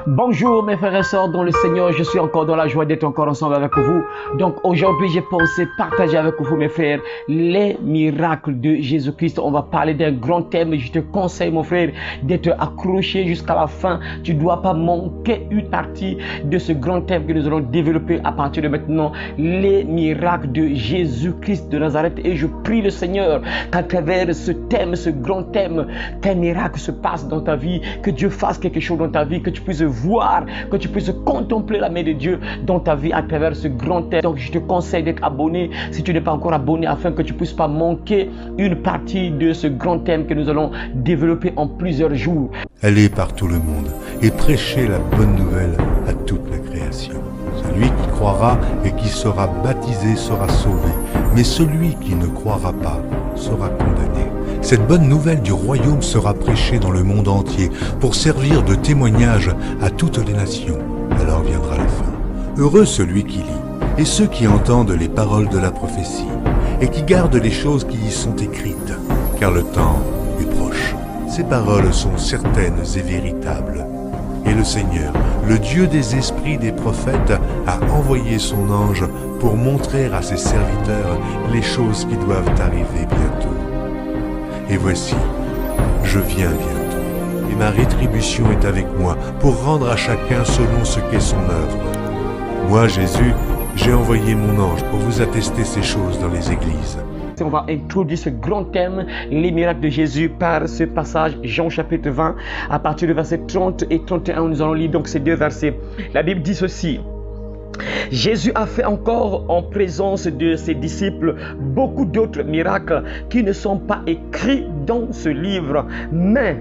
Bonjour mes frères et sœurs dans le Seigneur, je suis encore dans la joie d'être encore ensemble avec vous. Donc aujourd'hui j'ai pensé partager avec vous mes frères les miracles de Jésus-Christ. On va parler d'un grand thème et je te conseille mon frère d'être accroché jusqu'à la fin. Tu ne dois pas manquer une partie de ce grand thème que nous allons développer à partir de maintenant. Les miracles de Jésus-Christ de Nazareth. Et je prie le Seigneur qu'à travers ce thème, ce grand thème, qu'un miracle se passe dans ta vie, que Dieu fasse quelque chose dans ta vie, que tu puisses voir, que tu puisses contempler la main de Dieu dans ta vie à travers ce grand thème. Donc je te conseille d'être abonné si tu n'es pas encore abonné afin que tu ne puisses pas manquer une partie de ce grand thème que nous allons développer en plusieurs jours. Allez par tout le monde et prêchez la bonne nouvelle à toute la création. Celui qui croira et qui sera baptisé sera sauvé, mais celui qui ne croira pas sera condamné. Cette bonne nouvelle du royaume sera prêchée dans le monde entier pour servir de témoignage à toutes les nations. Alors viendra la fin. Heureux celui qui lit et ceux qui entendent les paroles de la prophétie et qui gardent les choses qui y sont écrites, car le temps est proche. Ces paroles sont certaines et véritables. Et le Seigneur, le Dieu des esprits des prophètes, a envoyé son ange pour montrer à ses serviteurs les choses qui doivent arriver bientôt. Et voici, je viens bientôt, et ma rétribution est avec moi pour rendre à chacun selon ce qu'est son œuvre. Moi, Jésus, j'ai envoyé mon ange pour vous attester ces choses dans les églises. On va introduire ce grand thème, les miracles de Jésus, par ce passage, Jean chapitre 20, à partir du verset 30 et 31, nous allons lire donc ces deux versets. La Bible dit ceci. Jésus a fait encore en présence de ses disciples beaucoup d'autres miracles qui ne sont pas écrits dans ce livre. Mais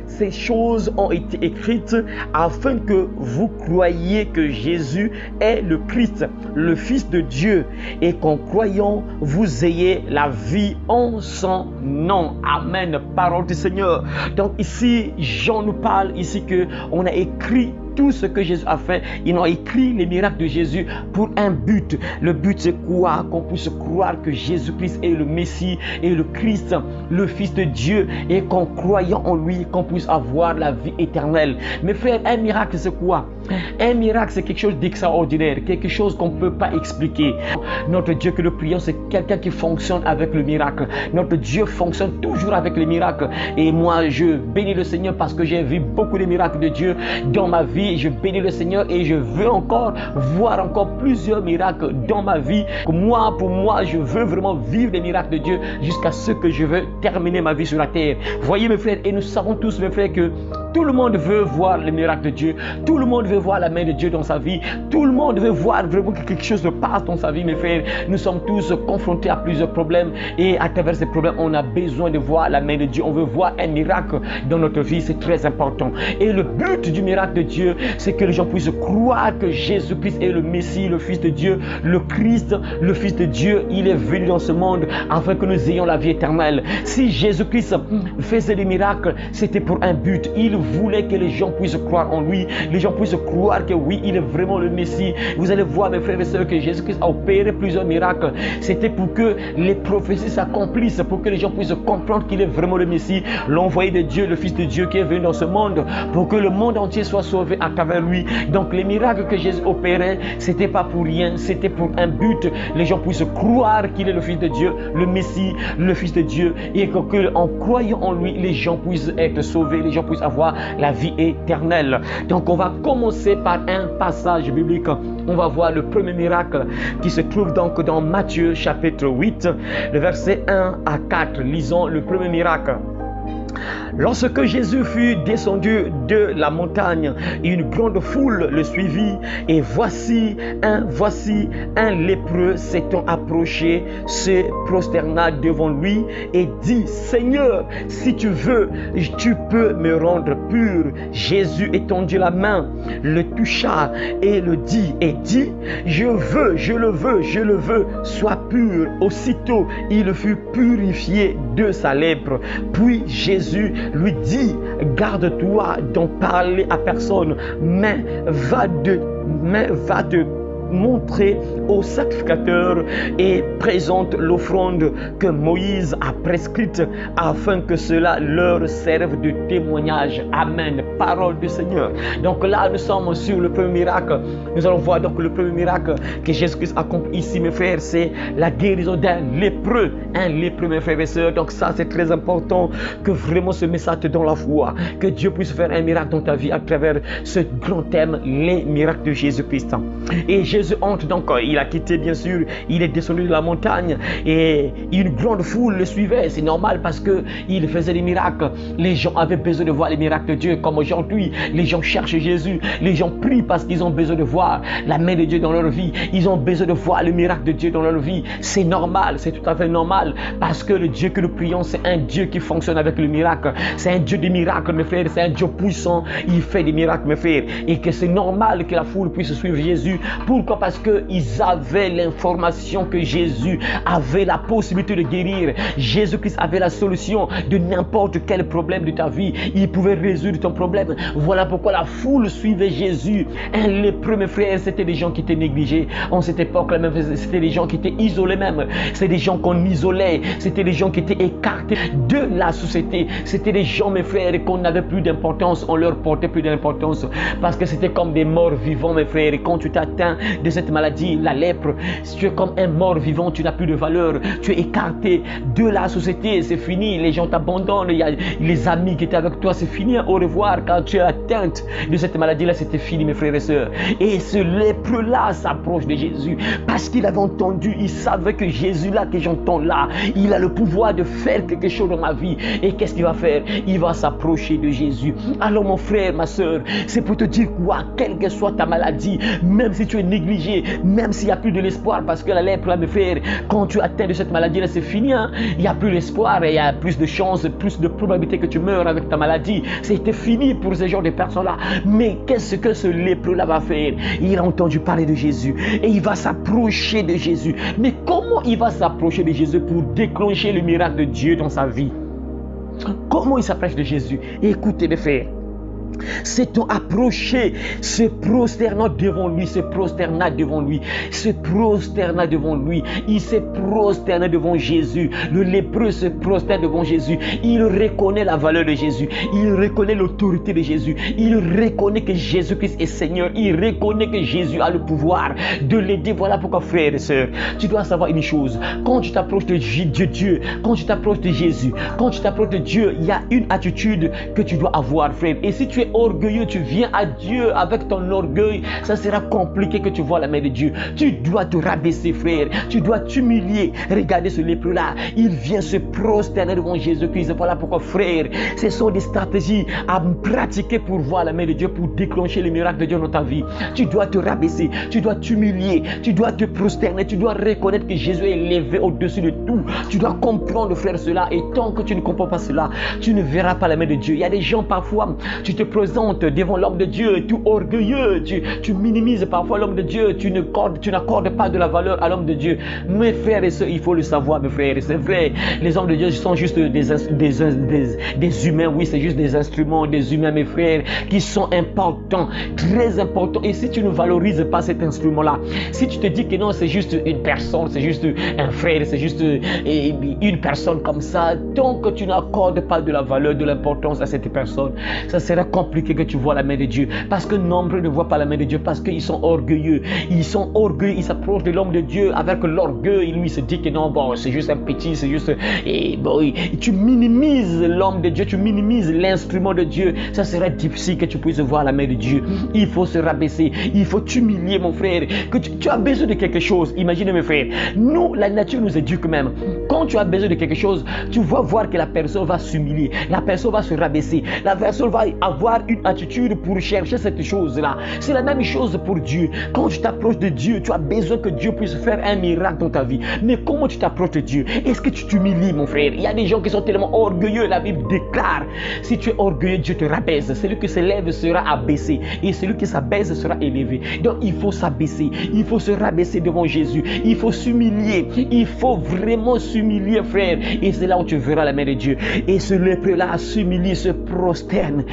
ces choses ont été écrites afin que vous croyiez que Jésus est le Christ, le Fils de Dieu, et qu'en croyant, vous ayez la vie en son nom. Amen. Parole du Seigneur. Donc ici, Jean nous parle ici que on a écrit tout ce que Jésus a fait. Ils ont écrit les miracles de Jésus pour un but. Le but c'est quoi? Qu'on puisse croire que Jésus-Christ est le Messie et le Christ, le Fils de Dieu, et qu'en croyant en lui, qu'on puisse avoir la vie éternelle. Mes frères, un miracle c'est quoi? Un miracle c'est quelque chose d'extraordinaire, quelque chose qu'on ne peut pas expliquer. Notre Dieu que nous prions, c'est quelqu'un qui fonctionne avec le miracle. Notre Dieu fonctionne toujours avec les miracles. Et moi je bénis le Seigneur parce que j'ai vu beaucoup de miracles de Dieu dans ma vie. Je bénis le Seigneur et je veux encore voir encore plusieurs miracles dans ma vie. Pour moi, je veux vraiment vivre les miracles de Dieu jusqu'à ce que je veux terminer ma vie sur la terre. Voyez mes frères, et nous savons tous mes frères que tout le monde veut voir les miracles de Dieu. Tout le monde veut voir la main de Dieu dans sa vie. Tout le monde veut voir vraiment que quelque chose se passe dans sa vie, mes frères. Nous sommes tous confrontés à plusieurs problèmes et à travers ces problèmes, on a besoin de voir la main de Dieu. On veut voir un miracle dans notre vie, c'est très important. Et le but du miracle de Dieu, c'est que les gens puissent croire que Jésus-Christ est le Messie, le Fils de Dieu, le Christ, le Fils de Dieu. Il est venu dans ce monde afin que nous ayons la vie éternelle. Si Jésus-Christ faisait des miracles, c'était pour un but. Il voulait que les gens puissent croire en lui, les gens puissent croire que oui, il est vraiment le Messie. Vous allez voir mes frères et sœurs que Jésus-Christ a opéré plusieurs miracles. C'était pour que les prophéties s'accomplissent, pour que les gens puissent comprendre qu'il est vraiment le Messie, l'envoyé de Dieu, le Fils de Dieu qui est venu dans ce monde, pour que le monde entier soit sauvé à travers lui. Donc les miracles que Jésus opérait, c'était pas pour rien, c'était pour un but. Les gens puissent croire qu'il est le Fils de Dieu, le Messie, le Fils de Dieu, et que en croyant en lui, les gens puissent être sauvés, les gens puissent avoir la vie éternelle. Donc on va commencer par un passage biblique. On va voir le premier miracle qui se trouve donc dans Matthieu chapitre 8, le verset 1 à 4. Lisons le premier miracle. Lorsque Jésus fut descendu de la montagne, une grande foule le suivit, et voici un lépreux s'étant approché, se prosterna devant lui et dit: Seigneur, si tu veux, tu peux me rendre pur. Jésus étendit la main, le toucha et dit, je le veux, sois pur. Aussitôt, il fut purifié de sa lèpre. Puis Jésus lui dit: garde-toi d'en parler à personne, mais va de montrer au sacrificateur et présente l'offrande que Moïse a prescrite afin que cela leur serve de témoignage. Amen. Parole du Seigneur. Donc là, nous sommes sur le premier miracle. Nous allons voir donc le premier miracle que Jésus-Christ accomplit ici, mes frères, c'est la guérison d'un lépreux. Un lépreux, mes frères et sœurs. Donc ça, c'est très important que vraiment ce message te donne la foi. Que Dieu puisse faire un miracle dans ta vie à travers ce grand thème, les miracles de Jésus-Christ. Et Jésus entre donc, il a quitté bien sûr, il est descendu de la montagne et une grande foule le suivait. C'est normal parce qu'il faisait des miracles. Les gens avaient besoin de voir les miracles de Dieu. Comme aujourd'hui, les gens cherchent Jésus. Les gens prient parce qu'ils ont besoin de voir la main de Dieu dans leur vie. Ils ont besoin de voir le miracle de Dieu dans leur vie. C'est normal, c'est tout à fait normal parce que le Dieu que nous prions, c'est un Dieu qui fonctionne avec le miracle. C'est un Dieu des miracles, mes frères. C'est un Dieu puissant. Il fait des miracles, mes frères. Et que c'est normal que la foule puisse suivre Jésus. Pourquoi? Parce qu'ils avaient l'information que Jésus avait la possibilité de guérir. Jésus-Christ avait la solution de n'importe quel problème de ta vie. Il pouvait résoudre ton problème. Voilà pourquoi la foule suivait Jésus. Un lépreux, mes frères, c'était des gens qui étaient négligés. En cette époque-là, c'était des gens qui étaient isolés même. C'était des gens qu'on isolait. C'était des gens qui étaient écartés de la société. C'était des gens, mes frères, qu'on n'avait plus d'importance. On leur portait plus d'importance parce que c'était comme des morts vivants, mes frères. Et quand tu t'atteins de cette maladie, la lèpre, si tu es comme un mort vivant, tu n'as plus de valeur. Tu es écarté de la société. C'est fini. Les gens t'abandonnent. Il y a les amis qui étaient avec toi. C'est fini. Au revoir. Quand tu es atteinte de cette maladie-là, c'était fini, mes frères et sœurs. Et ce lépreux-là s'approche de Jésus parce qu'il avait entendu, il savait que Jésus-là, que j'entends là, il a le pouvoir de faire quelque chose dans ma vie. Et qu'est-ce qu'il va faire? Il va s'approcher de Jésus. Alors, mon frère, ma soeur, c'est pour te dire quoi? Quelle que soit ta maladie, même si tu es négligé, même s'il n'y a plus de l'espoir, parce que la lèpre, là, mes frères, quand tu atteins de cette maladie-là, c'est fini. Hein? Il n'y a plus d'espoir et il y a plus de chances, plus de probabilité que tu meurs avec ta maladie. C'était fini pour ce genre de personnes-là. Mais qu'est-ce que ce lépreux-là va faire? Il a entendu parler de Jésus et il va s'approcher de Jésus. Mais comment il va s'approcher de Jésus pour déclencher le miracle de Dieu dans sa vie? Comment il s'approche de Jésus? Écoutez, mes frères, s'étant approché, se prosternant devant lui, se prosterna devant lui, se prosterna devant lui, il se prosterna devant Jésus. Le lépreux se prosterne devant Jésus. Il reconnaît la valeur de Jésus, il reconnaît l'autorité de Jésus, il reconnaît que Jésus-Christ est Seigneur, il reconnaît que Jésus a le pouvoir de l'aider. Voilà pourquoi, frères et sœurs, tu dois savoir une chose. Quand tu t'approches de Dieu, quand tu t'approches de Jésus, quand tu t'approches de Dieu, il y a une attitude que tu dois avoir, frère. Et si tu es orgueilleux, tu viens à Dieu avec ton orgueil, ça sera compliqué que tu vois la main de Dieu. Tu dois te rabaisser, frère. Tu dois t'humilier. Regardez ce lépreux-là. Il vient se prosterner devant Jésus-Christ. Voilà pourquoi, frère, ce sont des stratégies à pratiquer pour voir la main de Dieu, pour déclencher le miracle de Dieu dans ta vie. Tu dois te rabaisser. Tu dois t'humilier. Tu dois te prosterner. Tu dois reconnaître que Jésus est élevé au-dessus de tout. Tu dois comprendre, frère, cela. Et tant que tu ne comprends pas cela, tu ne verras pas la main de Dieu. Il y a des gens, parfois, tu te présentes devant l'homme de Dieu, tout orgueilleux, tu minimises parfois l'homme de Dieu, tu n'accordes pas de la valeur à l'homme de Dieu. Mes frères et sœurs, il faut le savoir, mes frères, c'est vrai, les hommes de Dieu sont juste des humains, oui, c'est juste des instruments, des humains, mes frères, qui sont importants, très importants. Et si tu ne valorises pas cet instrument-là, si tu te dis que non, c'est juste une personne, c'est juste un frère, c'est juste une personne comme ça, tant que tu n'accordes pas de la valeur, de l'importance à cette personne, ça sera compliqué que tu vois la main de Dieu, parce que nombreux ne voient pas la main de Dieu parce qu'ils sont orgueilleux. Ils s'approchent de l'homme de Dieu avec l'orgueil. Lui se dit que non, bon, c'est juste un petit, c'est juste, et bon, tu minimises l'homme de Dieu, tu minimises l'instrument de Dieu. Ça sera difficile que tu puisses voir la main de Dieu. Il faut se rabaisser, il faut t'humilier, mon frère. Que tu as besoin de quelque chose. Imaginez, mes frères, nous, la nature nous éduque même. Quand tu as besoin de quelque chose, tu vas voir que la personne va s'humilier, la personne va se rabaisser, la personne va avoir une attitude pour chercher cette chose-là. C'est la même chose pour Dieu. Quand tu t'approches de Dieu, tu as besoin que Dieu puisse faire un miracle dans ta vie. Mais comment tu t'approches de Dieu? Est-ce que tu t'humilies, mon frère? Il y a des gens qui sont tellement orgueilleux. La Bible déclare, si tu es orgueilleux, Dieu te rabaisse. Celui qui s'élève sera abaissé et celui qui s'abaisse sera élevé. Donc il faut s'abaisser, il faut se rabaisser devant Jésus, il faut s'humilier, il faut vraiment s'humilier, frère. Et c'est là où tu verras la main de Dieu. Et ce lépreux-là s'humilie, se prosterne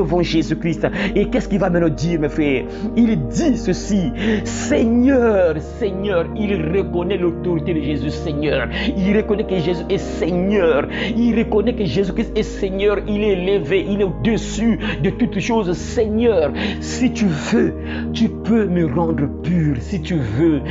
devant Jésus-Christ. Et qu'est-ce qu'il va maintenant dire, mes frères? Il dit ceci: Seigneur, Seigneur. Il reconnaît l'autorité de Jésus, Seigneur. Il reconnaît que Jésus est Seigneur. Il reconnaît que Jésus-Christ est Seigneur. Il est élevé, il est au-dessus de toutes choses. Seigneur, si tu veux, tu peux me rendre pur. Si tu veux,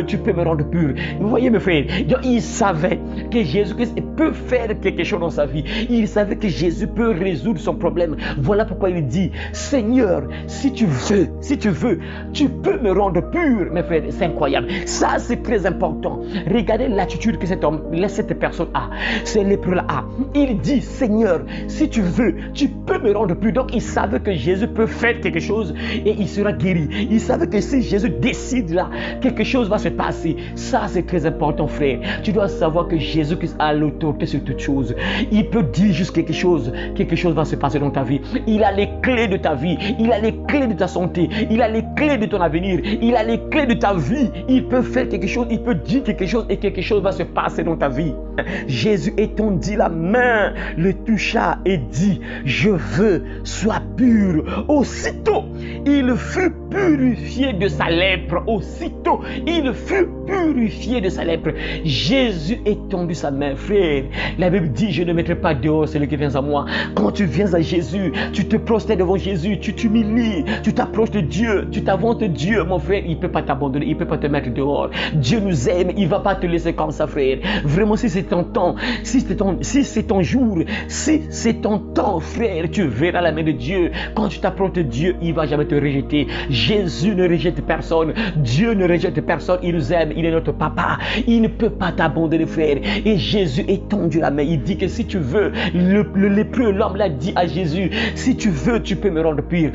tu peux me rendre pur. Vous voyez, mes frères, donc, il savait que Jésus-Christ peut faire quelque chose dans sa vie. Il savait que Jésus peut résoudre son problème. Voilà pourquoi il dit: Seigneur, si tu veux, tu peux me rendre pur. Mes frères, c'est incroyable. Ça, c'est très important. Regardez l'attitude que cet homme, cette personne a. Ce lépreux-là a. Il dit: Seigneur, si tu veux, tu peux me rendre pur. Donc, il savait que Jésus peut faire quelque chose et il sera guéri. Il savait que si Jésus décide là, quelque chose va se passer. Ça, c'est très important, frère. Tu dois savoir que Jésus-Christ a l'autorité sur toutes choses. Il peut dire juste quelque chose va se passer dans ta vie. Il a les clés de ta vie. Il a les clés de ta santé. Il a les clés de ton avenir. Il a les clés de ta vie. Il peut faire quelque chose, il peut dire quelque chose et quelque chose va se passer dans ta vie. Jésus étendit la main, le toucha et dit: Je veux, sois pur. Aussitôt, il fut purifié de sa lèpre. Aussitôt, il fut purifié de sa lèpre. Jésus étendit sa main, frère. La Bible dit: Je ne mettrai pas dehors celui qui vient à moi. Quand tu viens à Jésus, tu te prosternes devant Jésus, tu t'humilies, tu t'approches de Dieu, tu t'avances de Dieu, mon frère. Il ne peut pas t'abandonner, il ne peut pas te mettre dehors. Dieu nous aime, il ne va pas te laisser comme ça, frère. Vraiment, si c'est ton temps, si c'est ton jour, si c'est ton temps, frère, tu verras la main de Dieu. Quand tu t'approches de Dieu, il ne va jamais te rejeter. Jésus ne rejette personne. Dieu ne rejette personne. Il nous aime, il est notre papa. Il ne peut pas t'abandonner, frère. Et Jésus étendit la main. Il dit que si tu veux, le lépreux, l'homme l'a dit à Jésus: Si tu veux, tu peux me rendre pur.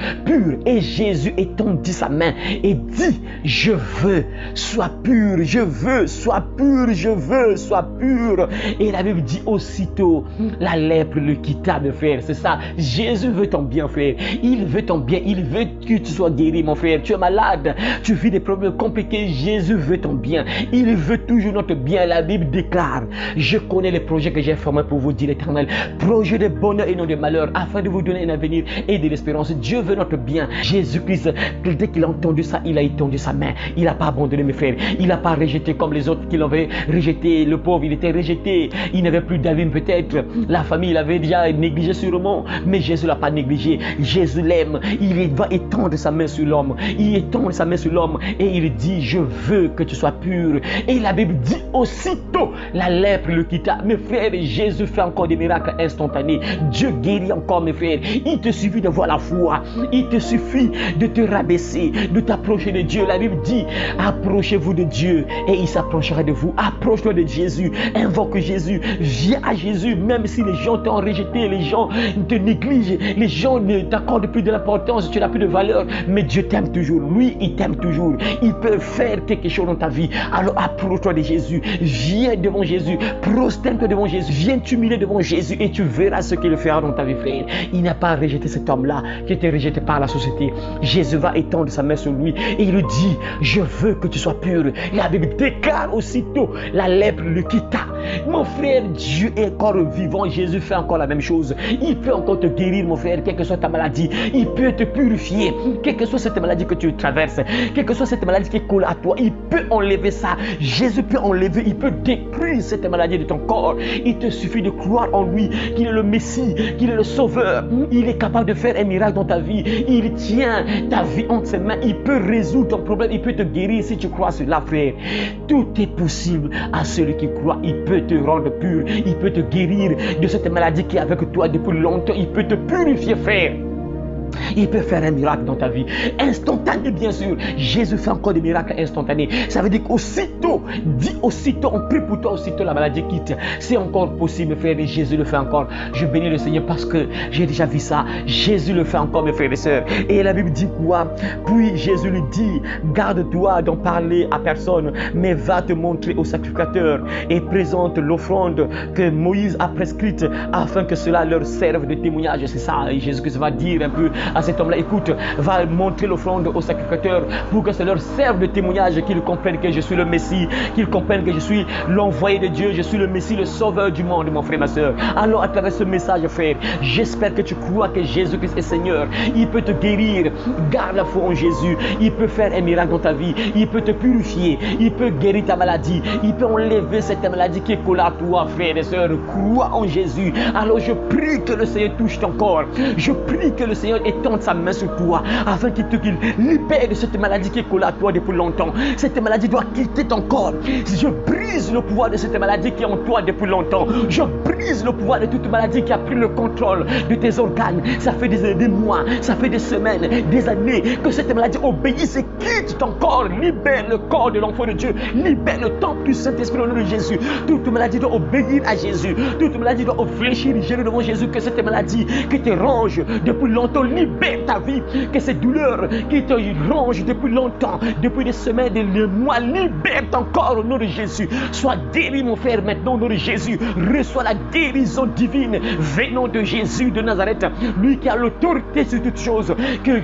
Et Jésus étendit sa main et dit: Je veux, sois pur. Je veux, sois pur. Je veux, sois pur. Et la Bible dit: Aussitôt, la lèpre le quitta, mes frères. C'est ça. Jésus veut ton bien, frère. Il veut ton bien. Il veut que tu sois guéri, mon frère. Tu es malade. Tu vis des problèmes compliqués. Jésus veut ton bien. Il veut toujours notre bien. La Bible déclare: Je connais les projets que j'ai formés pour vous, dit l'Éternel. Projets de bonheur et non de malheur, afin de vous donner un avenir et de l'espérance. Dieu veut notre bien. Jésus-Christ, dès qu'il a entendu ça, il a étendu sa main. Il n'a pas abandonné, mes frères. Il n'a pas rejeté comme les autres qui l'avaient rejeté. Le pauvre, il était rejeté. Il n'avait plus d'avis, peut-être. La famille l'avait déjà négligé sûrement. Mais Jésus ne l'a pas négligé. Jésus l'aime. Il va étendre sa main sur l'homme. Il étend sa main sur l'homme et il dit: Je veux que tu sois pur. Et la Bible dit: Aussitôt, la lèpre le quitta. Mes frères, Jésus fait encore des miracles instantanés. Dieu guérit encore, mes frères. Il te suffit de voir la foi. Il te suffit de te rabaisser, de t'approcher de Dieu. La Bible dit: Approchez-vous de Dieu et il s'approchera de vous. Approche-toi de Jésus. Invoque Jésus. Viens à Jésus, même si les gens t'ont rejeté, les gens te négligent, les gens ne t'accordent plus de l'importance, tu n'as plus de valeur. Mais Dieu t'aime toujours. Lui, il t'aime toujours. Il peut faire quelque chose dans ta vie. Alors approche-toi de Jésus. Viens devant Jésus. Prosterne-toi devant Jésus. Viens t'humilier devant Jésus et tu verras ce qu'il fera dans ta vie, frère. Il n'a pas rejeté cet homme-là qui était rejeté par la société. Jésus va étendre sa main sur lui et il lui dit: Je veux que tu sois pur. La Bible déclare aussitôt, la lèpre le quitta. Mon frère, Dieu est encore vivant. Jésus fait encore la même chose. Il peut encore te guérir, mon frère, quelle que soit ta maladie. Il peut te purifier, quelle que soit cette maladie que tu traverses, quelle que soit cette maladie qui coule à toi. Il peut enlever ça. Jésus peut enlever, il peut détruire cette maladie de ton corps. Il te suffit de croire en lui, qu'il est le Messie, qu'il est le Sauveur. Il est capable de faire un miracle dans ta vie. Il tient ta vie entre ses mains. Il peut résoudre ton problème. Il peut te guérir si tu crois sur cela, frère. Tout est possible à celui qui croit. Il peut te rendre pur. Il peut te guérir de cette maladie qui est avec toi depuis longtemps. Il peut te purifier, frère. Il peut faire un miracle dans ta vie. Instantané, bien sûr. Jésus fait encore des miracles instantanés. Ça veut dire qu'aussitôt, dis aussitôt, on prie pour toi, aussitôt la maladie quitte. C'est encore possible, mes frères, et Jésus le fait encore. Je bénis le Seigneur parce que j'ai déjà vu ça. Jésus le fait encore, mes frères et sœurs. Et la Bible dit quoi? Puis Jésus lui dit: Garde-toi d'en parler à personne, mais va te montrer au sacrificateur et présente l'offrande que Moïse a prescrite afin que cela leur serve de témoignage. C'est ça. Et Jésus va dire un peu à cet homme-là, écoute, va montrer l'offrande au sacrificateur pour que ça leur serve de témoignage, qu'ils comprennent que je suis le Messie, qu'ils comprennent que je suis l'envoyé de Dieu, je suis le Messie, le sauveur du monde, mon frère, ma soeur. Alors, à travers ce message, frère, j'espère que tu crois que Jésus-Christ est Seigneur. Il peut te guérir. Garde la foi en Jésus. Il peut faire un miracle dans ta vie. Il peut te purifier. Il peut guérir ta maladie. Il peut enlever cette maladie qui est collée à toi, frère et sœur. Crois en Jésus. Alors, je prie que le Seigneur touche ton corps. Je prie que le Seigneur étende sa main sur toi afin qu'il libère de cette maladie qui est collée à toi depuis longtemps. Cette maladie doit quitter ton corps. Je brise le pouvoir de cette maladie qui est en toi depuis longtemps. Je brise le pouvoir de toute maladie qui a pris le contrôle de tes organes. Ça fait des mois, ça fait des semaines, des années que cette maladie obéisse et quitte ton corps. Libère le corps de l'enfant de Dieu. Libère le temple du Saint-Esprit au nom de Jésus. Toute maladie doit obéir à Jésus. Toute maladie doit fléchir devant Jésus. Que cette maladie qui te ronge depuis longtemps libère ta vie. Que cette douleur qui te ronge depuis longtemps, depuis des semaines, des mois, libère ton corps au nom de Jésus. Sois guéri, mon frère, maintenant au nom de Jésus. Reçois la guérison divine venant de Jésus de Nazareth, lui qui a l'autorité sur toutes choses. Que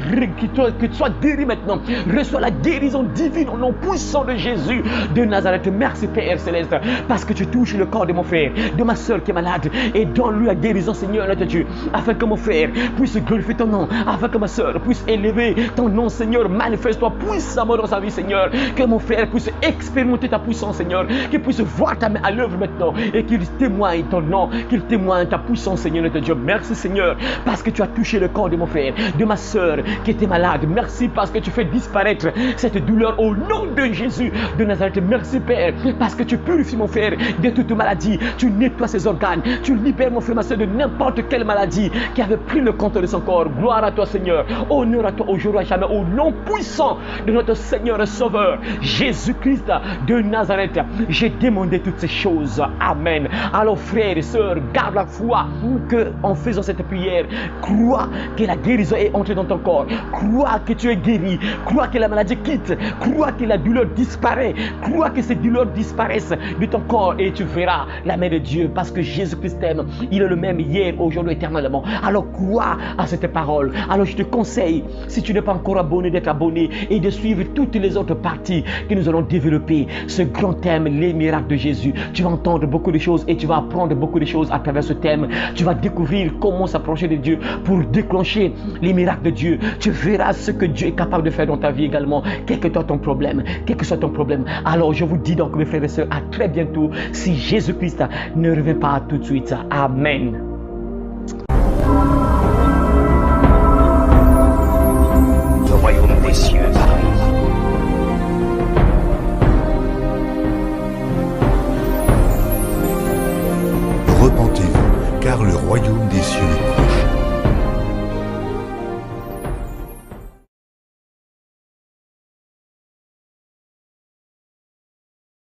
tu sois guéri maintenant. Reçois la guérison divine au nom puissant de Jésus de Nazareth. Merci Père Céleste, parce que tu touches le corps de mon frère, de ma soeur qui est malade, et donne-lui la guérison, Seigneur notre Dieu, afin que mon frère puisse glorifier ton nom, afin que ma soeur puisse élever ton nom, Seigneur. Manifeste-toi puissamment dans sa vie, Seigneur. Que mon frère puisse expérimenter ta puissance, Seigneur, qu'il puisse voir ta main à l'œuvre maintenant, et qu'il témoigne ton nom, qu'il témoigne ta puissance, Seigneur notre Dieu. Merci, Seigneur, parce que tu as touché le corps de mon frère, de ma soeur qui était malade. Merci parce que tu fais disparaître cette douleur au nom de Jésus de Nazareth. Merci, Père, parce que tu purifies mon frère de toute maladie. Tu nettoies ses organes. Tu libères mon frère, ma soeur, de n'importe quelle maladie qui avait pris le contrôle de son corps. Gloire à toi, Seigneur. Honneur à toi aujourd'hui, à jamais, au nom puissant de notre Seigneur et Sauveur, Jésus-Christ de Nazareth. J'ai demandé toutes ces choses. Amen. Alors, frères et sœurs, garde la foi que en faisant cette prière, crois que la guérison est entrée dans ton corps. Crois que tu es guéri. Crois que la maladie quitte. Crois que la douleur disparaît. Crois que ces douleurs disparaissent de ton corps et tu verras la main de Dieu, parce que Jésus-Christ t'aime. Il est le même hier, aujourd'hui, éternellement. Alors crois à cette parole. Alors je te conseille, si tu n'es pas encore abonné, d'être abonné et de suivre toutes les autres parties que nous allons développer. Ce grand thème, les miracles de Jésus. Tu vas entendre beaucoup de choses et tu vas apprendre beaucoup de choses à travers ce thème. Tu vas découvrir comment s'approcher de Dieu pour déclencher les miracles de Dieu. Tu verras ce que Dieu est capable de faire dans ta vie également, quel que soit ton problème, quel que soit ton problème. Alors je vous dis donc, mes frères et sœurs, à très bientôt, si Jésus-Christ ne revient pas tout de suite. Amen. Le royaume des cieux arrive. Repentez-vous, car le royaume des cieux est proche.